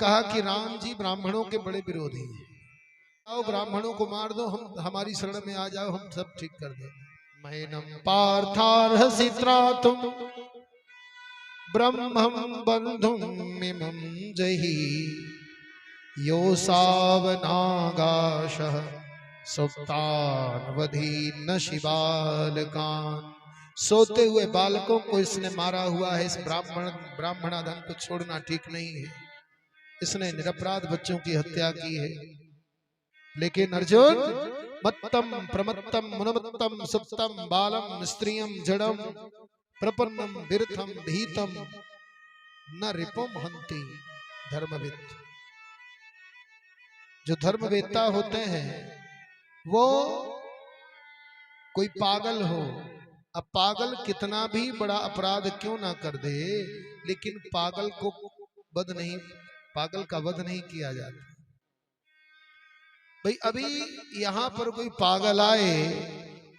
कहा कि राम जी ब्राह्मणों के बड़े विरोधी हैं, आओ ब्राह्मणों को मार दो, हम हमारी शरण में आ जाओ, हम सब ठीक कर दे। मैनम पार्थार्हसि त्रातुम ब्रह्मं बंधुम मिमं जहि योऽसावनागाशः सुप्तानवधीन्न शिवालकान्। सोते हुए बालकों को इसने मारा हुआ है। इस ब्राह्मणाधम को छोड़ना ठीक नहीं है। इसने निरपराध बच्चों की हत्या की है। लेकिन अर्जुन, मत्तम प्रमत्तम मुनमत्तम सुप्तम बालम स्त्रियम जड़म प्रपन्नम विरथम भीतम न रिपुम हंति धर्मविद। जो धर्मवेत्ता होते हैं वो कोई पागल हो, अब पागल कितना भी बड़ा अपराध क्यों ना कर दे, लेकिन पागल का वध नहीं किया जाता। भाई अभी यहाँ पर कोई पागल आए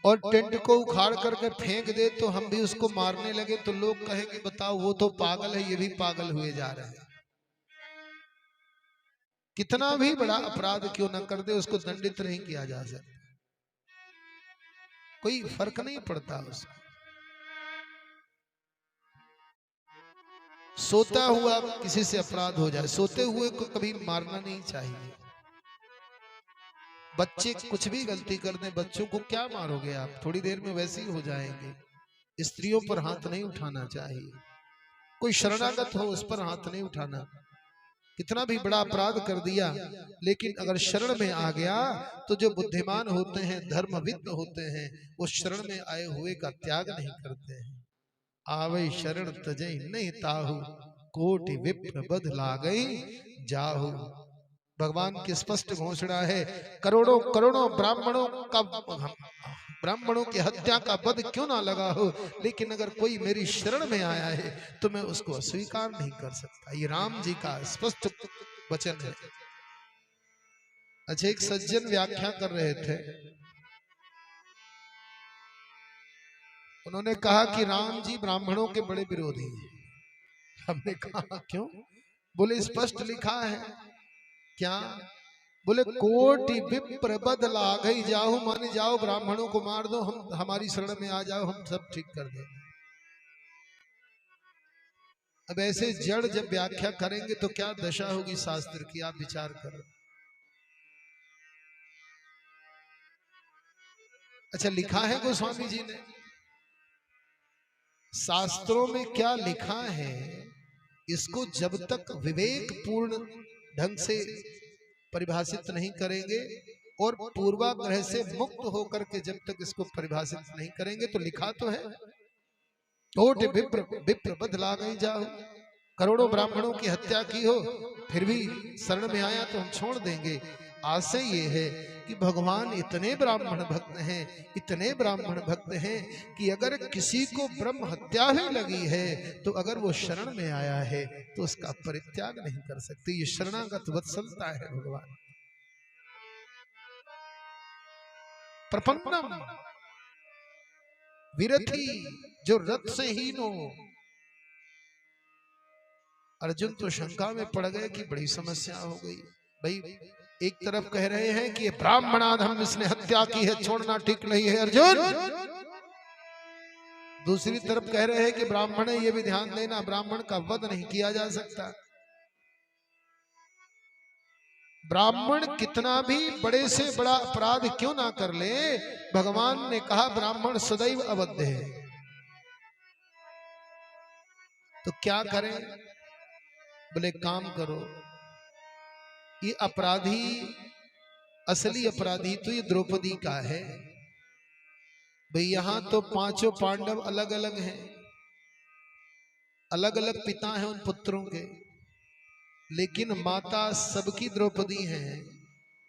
और टेंट को उखाड़ करके फेंक दे तो हम भी उसको मारने लगे तो लोग कहेंगे बताओ वो तो पागल है, ये भी पागल हुए जा रहे हैं। कितना भी बड़ा अपराध क्यों ना कर दे उसको दंडित नहीं किया जा सकता, कोई फर्क नहीं पड़ता उसको। सोता हुआ किसी से अपराध हो जाए, सोते हुए को कभी मारना नहीं चाहिए। बच्चे कुछ भी गलती कर दें, बच्चों को क्या मारोगे आप, थोड़ी देर में वैसे ही हो जाएंगे। स्त्रियों पर हाथ नहीं उठाना चाहिए, कोई शरणागत हो उस पर हाथ नहीं उठाना। कितना भी बड़ा अपराध कर दिया लेकिन अगर शरण में आ गया तो जो बुद्धिमान होते हैं, धर्मविद होते हैं, वो शरण में आए हुए का त्याग नहीं करते हैं। आवे शरण तजई नहीं ताहू कोटि विप्र बध लागई जाहू। भगवान की स्पष्ट घोषणा है, करोड़ों करोड़ों ब्राह्मणों की हत्या का वध क्यों ना लगा हो, लेकिन अगर कोई मेरी शरण में आया है तो मैं उसको अस्वीकार नहीं कर सकता। ये राम जी का स्पष्ट वचन है। अच्छा, एक सज्जन व्याख्या कर रहे थे, उन्होंने कहा कि राम जी ब्राह्मणों के बड़े विरोधी हैं। हमने कहा क्यों? बोले स्पष्ट लिखा है। क्या? बोले कोटि विप्र बध लागई जाहू, माने जाओ ब्राह्मणों को मार दो, हम हमारी शरण में आ जाओ, हम सब ठीक कर देंगे। अब ऐसे जड़ जब व्याख्या करेंगे तो क्या दशा होगी शास्त्र की, आप विचार करो। अच्छा, लिखा है गोस्वामी जी ने, शास्त्रों में क्या लिखा है इसको जब तक विवेक पूर्ण ढंग से परिभाषित नहीं करेंगे और पूर्वाग्रह से मुक्त होकर के जब तक इसको परिभाषित नहीं करेंगे, तो लिखा तो है कोटि विप्र बध लागई जाओ, करोड़ों ब्राह्मणों की हत्या की हो फिर भी शरण में आया तो हम छोड़ देंगे। आशय ये है कि भगवान इतने ब्राह्मण भक्त हैं, इतने ब्राह्मण भक्त हैं कि अगर किसी को ब्रह्म हत्या ही लगी है तो अगर वो शरण में आया है तो उसका परित्याग नहीं कर सकते। ये शरणागत वत्सलता है भगवान। प्रपन्नम विरथी, जो रथ से हीन हो। अर्जुन तो शंका में पड़ गए कि बड़ी समस्या हो गई। भाई एक तरफ कह रहे हैं कि ब्राह्मणाधम इसने हत्या की है, छोड़ना ठीक नहीं है अर्जुन, दूसरी तरफ कह रहे हैं कि ब्राह्मण है, ये भी ध्यान देना, ब्राह्मण का वध नहीं किया जा सकता। ब्राह्मण कितना भी बड़े से बड़ा अपराध क्यों ना कर ले, भगवान ने कहा ब्राह्मण सदैव अवध है। तो क्या करें? बोले काम करो, ये अपराधी, असली अपराधी तो ये द्रौपदी का है। भाई यहाँ तो पांचों पांडव अलग अलग हैं, अलग अलग पिता हैं उन पुत्रों के, लेकिन माता सबकी द्रौपदी है।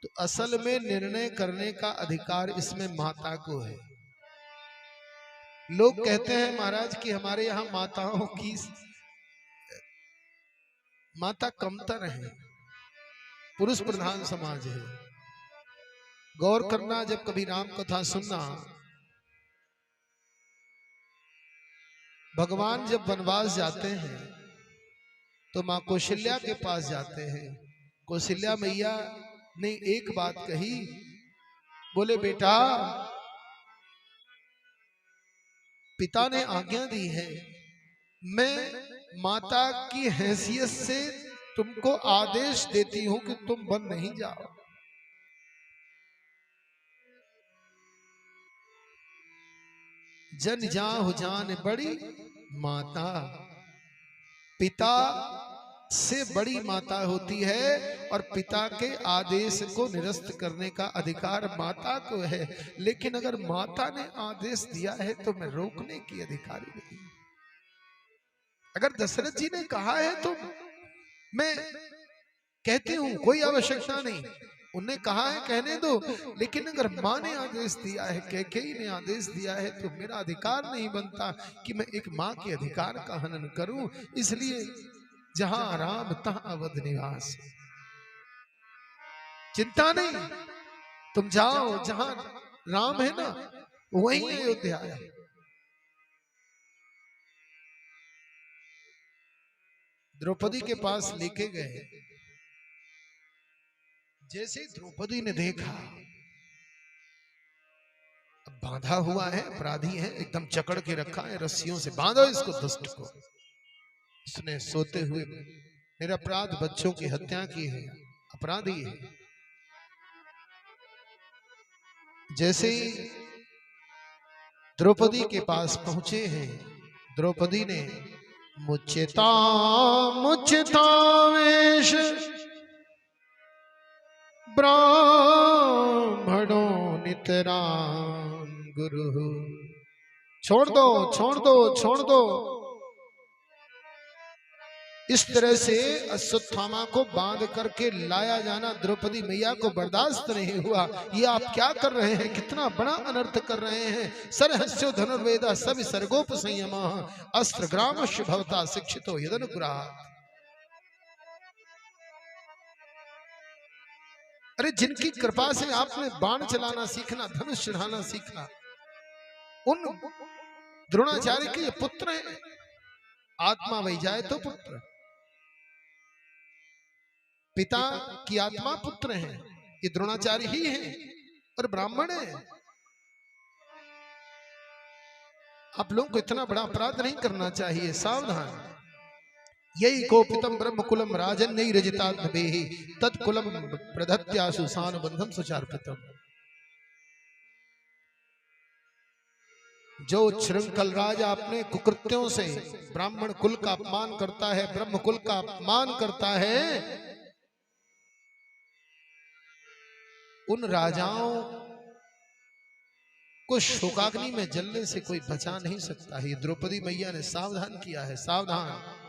तो असल में निर्णय करने का अधिकार इसमें माता को है। लोग कहते हैं महाराज कि हमारे यहाँ माताओं की माता कमतर है, पुरुष प्रधान समाज है। गौर करना, जब कभी राम कथा सुनना, भगवान जब वनवास जाते हैं तो माँ कौशल्या के पास जाते हैं। कौशल्या मैया ने एक बात कही, बोले बेटा पिता ने आज्ञा दी है, मैं माता की हैसियत से तुमको आदेश देती हूं कि तुम वन नहीं जाओ। जन जाहु जान बड़ी माता, पिता से बड़ी माता होती है और पिता के आदेश को निरस्त करने का अधिकार माता को है। लेकिन अगर माता ने आदेश दिया है तो मैं रोकने की अधिकारी नहीं। अगर दशरथ जी ने कहा है तो मैं कहती हूं, कोई आवश्यकता नहीं, उन्हें कहा है कहने दो। लेकिन अगर माँ ने आदेश दिया है, कैकेयी ने आदेश दिया है, तो मेरा अधिकार नहीं बनता कि मैं एक माँ के अधिकार का हनन करूं। इसलिए जहां राम तहां अवध निवास, चिंता नहीं, तुम जाओ, जहां राम है ना वहीं अयोध्या है। द्रौपदी के पास लेके गए। जैसे द्रौपदी ने देखा बांधा हुआ है, अपराधी है, एकदम जकड़ के रखा है, रस्सियों से बांधो इसको, दुष्ट को। इसने सोते हुए निरपराध बच्चों की हत्या की है, अपराधी है। जैसे ही द्रौपदी के पास पहुंचे हैं, द्रौपदी ने मुचिता मुचितावेश ब्राह्मणों नितराम गुरु, छोड़ दो छोड़ दो छोड़ दो। इस तरह से अश्वत्थामा को बांध करके लाया जाना द्रौपदी मैया को बर्दाश्त नहीं हुआ। ये आप क्या कर रहे हैं, कितना बड़ा अनर्थ कर रहे हैं। सरहस्यो धनुर्वेदा सब सर्गोप संयम अस्त्र ग्राम भवता शिक्षितो यदनुग्रहात्। अरे जिनकी कृपा से आपने बाण चलाना सीखना, धनुष चढ़ाना सीखना, उन द्रोणाचार्य के पुत्र हैं। आत्मा वही जाए तो पुत्र, पिता की आत्मा पुत्र है, ये द्रोणाचार्य ही है और ब्राह्मण है। आप लोगों को इतना बड़ा अपराध नहीं करना चाहिए, सावधान। यही कोपितम ब्रह्म कुलम राजन नहीं रजितात्मवेहि तत्कुलम प्रधत्यासु सानुबंधम सुचार्पितम। जो श्रृंखल राजा अपने कुकृत्यों से ब्राह्मण कुल का अपमान करता है, ब्रह्म कुल का अपमान करता है, उन राजाओं को शोकाग्नि में जलने से कोई बचा नहीं सकता है। द्रौपदी मैया ने सावधान किया है, सावधान।